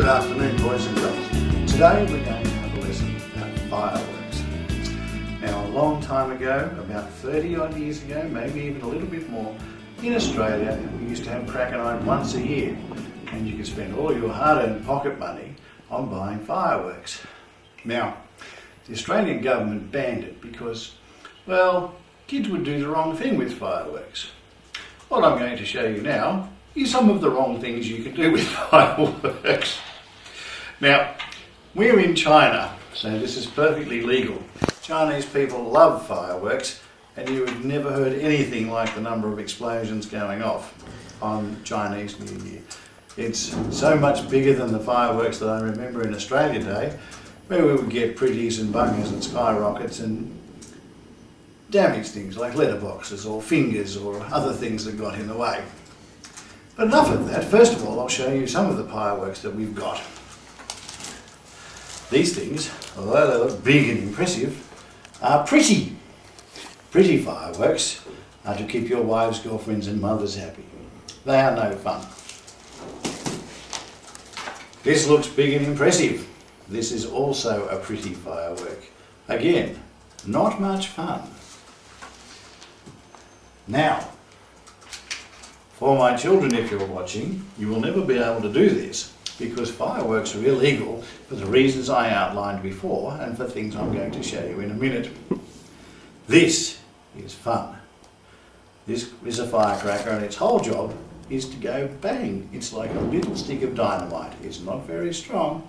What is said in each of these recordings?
afternoon, boys and girls. Today we're going to have a lesson about fireworks. Now, a long time ago, about 30 odd years ago, maybe even a little bit more, in Australia we used to have cracker night once a year, and you could spend all your hard-earned pocket money on buying fireworks. Now, the Australian government banned it because, well, kids would do the wrong thing with fireworks. What I'm going to show you now is some of the wrong things you can do with fireworks. Now, we're in China, so this is perfectly legal. Chinese people love fireworks, and you have never heard anything like the number of explosions going off on Chinese New Year. It's so much bigger than the fireworks that I remember in Australia Day, where we would get pretties and bungers and skyrockets and damage things like letterboxes or fingers or other things that got in the way. But enough of that. First of all, I'll show you some of the fireworks that we've got. These things, although they look big and impressive, are pretty. Pretty fireworks are to keep your wives, girlfriends and mothers happy. They are no fun. This looks big and impressive. This is also a pretty firework. Again, not much fun. Now, for my children, if you're watching, you will never be able to do this because fireworks are illegal for the reasons I outlined before and for things I'm going to show you in a minute. This is fun. This is a firecracker and its whole job is to go bang. It's like a little stick of dynamite. It's not very strong,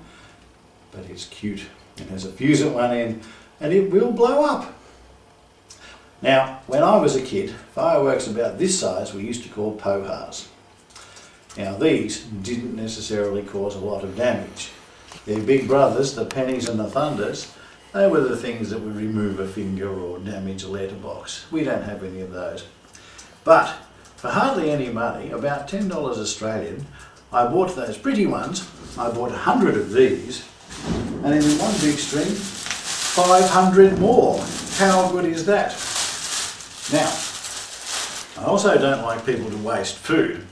but it's cute. It has a fuse at one end and it will blow up. Now, when I was a kid, fireworks about this size we used to call pohas. Now these didn't necessarily cause a lot of damage. Their big brothers, the pennies and the thunders, they were the things that would remove a finger or damage a letterbox. We don't have any of those. But for hardly any money, about $10 Australian, I bought those pretty ones. I bought 100 of these, and in one big string, 500 more. How good is that? Now, I also don't like people to waste food,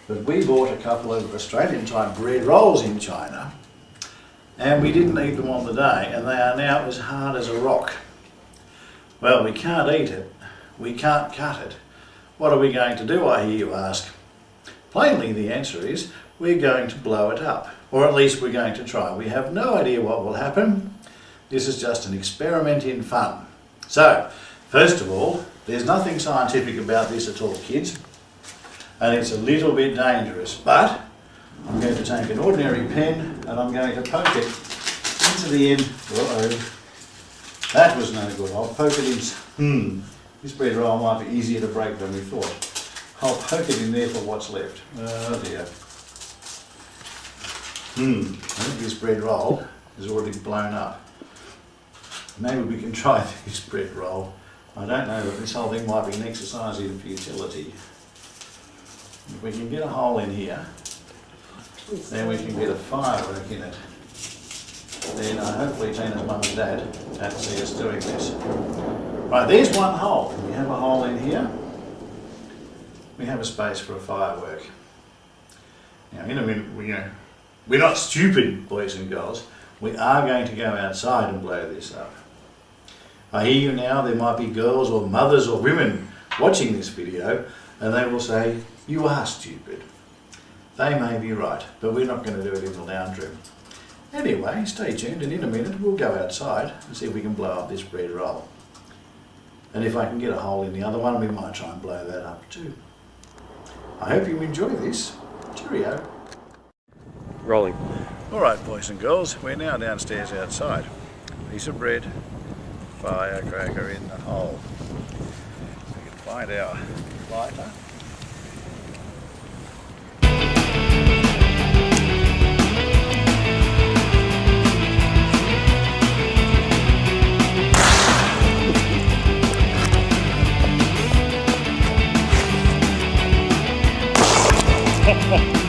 but we bought a couple of Australian type bread rolls in China and we didn't eat them on the day and they are now as hard as a rock. Well, we can't eat it, we can't cut it. What are we going to do, I hear you ask? Plainly the answer is we're going to blow it up, or at least we're going to try. We have no idea what will happen. This is just an experiment in fun. So, first of all, there's nothing scientific about this at all, kids, and it's a little bit dangerous, but I'm going to take an ordinary pen and I'm going to poke it into the end. Uh-oh, that was no good. I'll poke it in. This bread roll might be easier to break than we thought. I'll poke it in there for what's left. Oh dear. I think this bread roll is already blown up. Maybe we can try this bread roll. I don't know, but this whole thing might be an exercise in futility. If we can get a hole in here, then we can get a firework in it. Then hopefully Tina's mum and dad don't see us doing this. Right, there's one hole. We have a hole in here. We have a space for a firework. Now in a minute, we're not stupid, boys and girls. We are going to go outside and blow this up. I hear you now, there might be girls or mothers or women watching this video and they will say, you are stupid. They may be right, but we're not going to do it in the lounge room. Anyway, stay tuned and in a minute we'll go outside and see if we can blow up this bread roll. And if I can get a hole in the other one, we might try and blow that up too. I hope you enjoy this. Cheerio. Rolling. Alright boys and girls, we're now downstairs outside. Piece of bread, firecracker in the hole. We can find our lighter. Ha ha!